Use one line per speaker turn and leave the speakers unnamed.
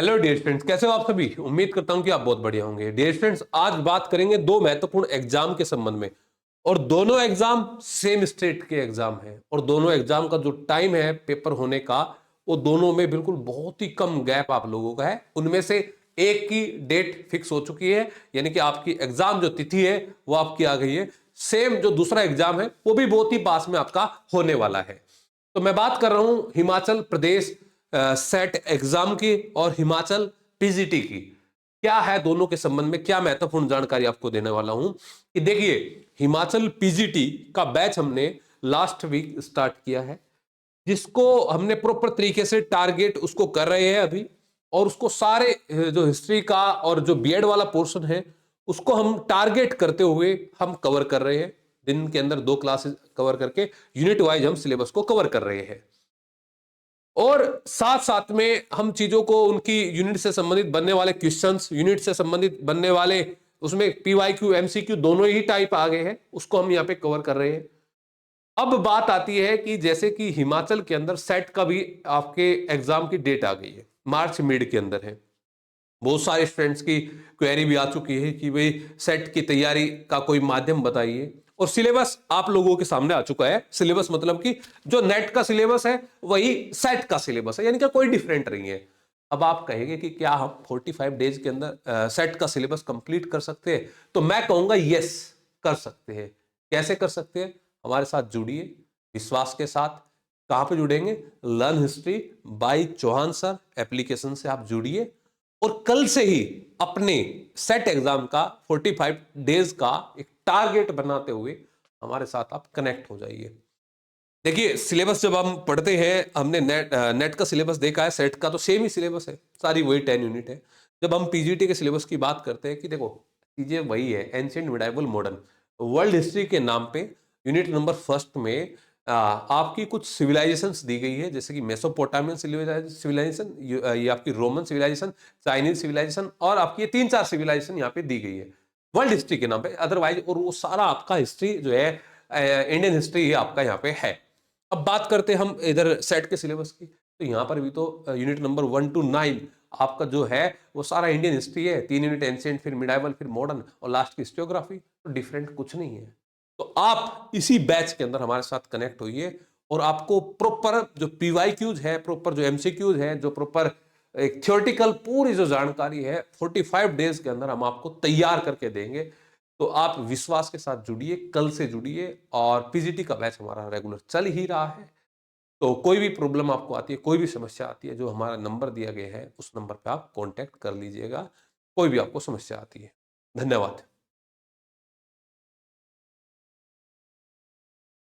Hello dear students, कैसे हो आप सभी। उम्मीद करता हूं कि आप बहुत बढ़िया होंगे। डियर स्टूडेंट्स, आज बात करेंगे दो महत्वपूर्ण एग्जाम के संबंध में। और दोनों एग्जाम सेम स्टेट के एग्जाम हैं और दोनों एग्जाम का जो टाइम है पेपर होने का, वो दोनों में बिल्कुल बहुत ही कम गैप आप लोगों का है। उनमें से एक की डेट फिक्स हो चुकी है, यानी कि आपकी एग्जाम जो तिथि है वो आपकी आ गई है। सेम जो दूसरा एग्जाम है वो भी बहुत ही पास में आपका होने वाला है। तो मैं बात कर रहा हूं हिमाचल प्रदेश सेट एग्जाम की और हिमाचल पीजीटी की। क्या है दोनों के संबंध में, क्या महत्वपूर्ण जानकारी आपको देने वाला हूं कि देखिए, हिमाचल पीजीटी का बैच हमने लास्ट वीक स्टार्ट किया है, जिसको हमने प्रॉपर तरीके से टारगेट उसको कर रहे हैं अभी। और उसको सारे जो हिस्ट्री का और जो बीएड वाला पोर्शन है उसको हम टारगेट करते हुए हम कवर कर रहे हैं। दिन के अंदर 2 क्लासेस कवर करके यूनिट वाइज हम सिलेबस को कवर कर रहे हैं। और साथ साथ में हम चीजों को उनकी यूनिट से संबंधित बनने वाले क्वेश्चंस, यूनिट से संबंधित बनने वाले उसमें पीवाईक्यू एमसीक्यू दोनों ही टाइप आ गए हैं, उसको हम यहाँ पे कवर कर रहे हैं। अब बात आती है कि जैसे कि हिमाचल के अंदर सेट का भी आपके एग्जाम की डेट आ गई है, मार्च मिड के अंदर है। बहुत सारे स्टूडेंट्स की क्वेरी भी आ चुकी है कि भाई सेट की तैयारी का कोई माध्यम बताइए। और सिलेबस आप लोगों के सामने आ चुका है। सिलेबस मतलब कि जो नेट का सिलेबस है वही सेट का सिलेबस है, यानी कि कोई डिफरेंट नहीं है। अब आप कहेंगे कि क्या हम 45 डेज के अंदर सेट का सिलेबस कंप्लीट कर सकते हैं, तो मैं कहूंगा यस, कर सकते हैं। कैसे कर सकते हैं? हमारे साथ जुड़िए विश्वास के साथ। कहां पे जुड़ेंगे? Learn history by Chauhan sir application से आप जुड़िए और कल से ही अपने सेट एग्जाम का 45 डेज का एक टारगेट बनाते हुए हमारे साथ आप कनेक्ट हो जाइए। देखिए, सिलेबस जब हम पढ़ते हैं, हमने नेट का सिलेबस देखा है, सेट का तो सेम ही सिलेबस है, सारी वही 10 यूनिट है। जब हम पीजीटी के सिलेबस की बात करते हैं कि देखो चीजें वही है, ancient medieval modern world history के नाम पे यूनिट नंबर फर्स्ट में आपकी कुछ सिविलाइजेशंस दी गई है, जैसे कि मेसोपोटामियन सिविलाइजेशन, ये आपकी रोमन सिविलाइजेशन, चाइनीज सिविलाइजेशन, और आपकी ये 3-4 सिविलाइजेशन यहाँ पे दी गई है वर्ल्ड हिस्ट्री के नाम पे। अदरवाइज और वो सारा आपका हिस्ट्री जो है, इंडियन हिस्ट्री ही आपका यहाँ पे है। अब बात करते हैं हम इधर सेट के सिलेबस की, तो यहाँ पर भी तो यूनिट नंबर 1 to 9 आपका जो है वो सारा इंडियन हिस्ट्री है। 3 यूनिट एंशिएंट, फिर मिडाइवल, फिर मॉडर्न और लास्ट की हिस्टोग्राफी। तो डिफरेंट कुछ नहीं है। तो आप इसी बैच के अंदर हमारे साथ कनेक्ट होइए और आपको प्रॉपर जो पीवाईक्यूज है, प्रॉपर जो एमसीक्यूज है, जो प्रॉपर एक थियोरेटिकल पूरी जो जानकारी है 45 डेज के अंदर हम आपको तैयार करके देंगे। तो आप विश्वास के साथ जुड़िए, कल से जुड़िए। और पीजीटी का बैच हमारा रेगुलर चल ही रहा है। तो कोई भी प्रॉब्लम आपको आती है, कोई भी समस्या आती है, जो हमारा नंबर दिया गया है उस नंबर पे आप कांटेक्ट कर लीजिएगा, कोई भी आपको समस्या आती है। धन्यवाद।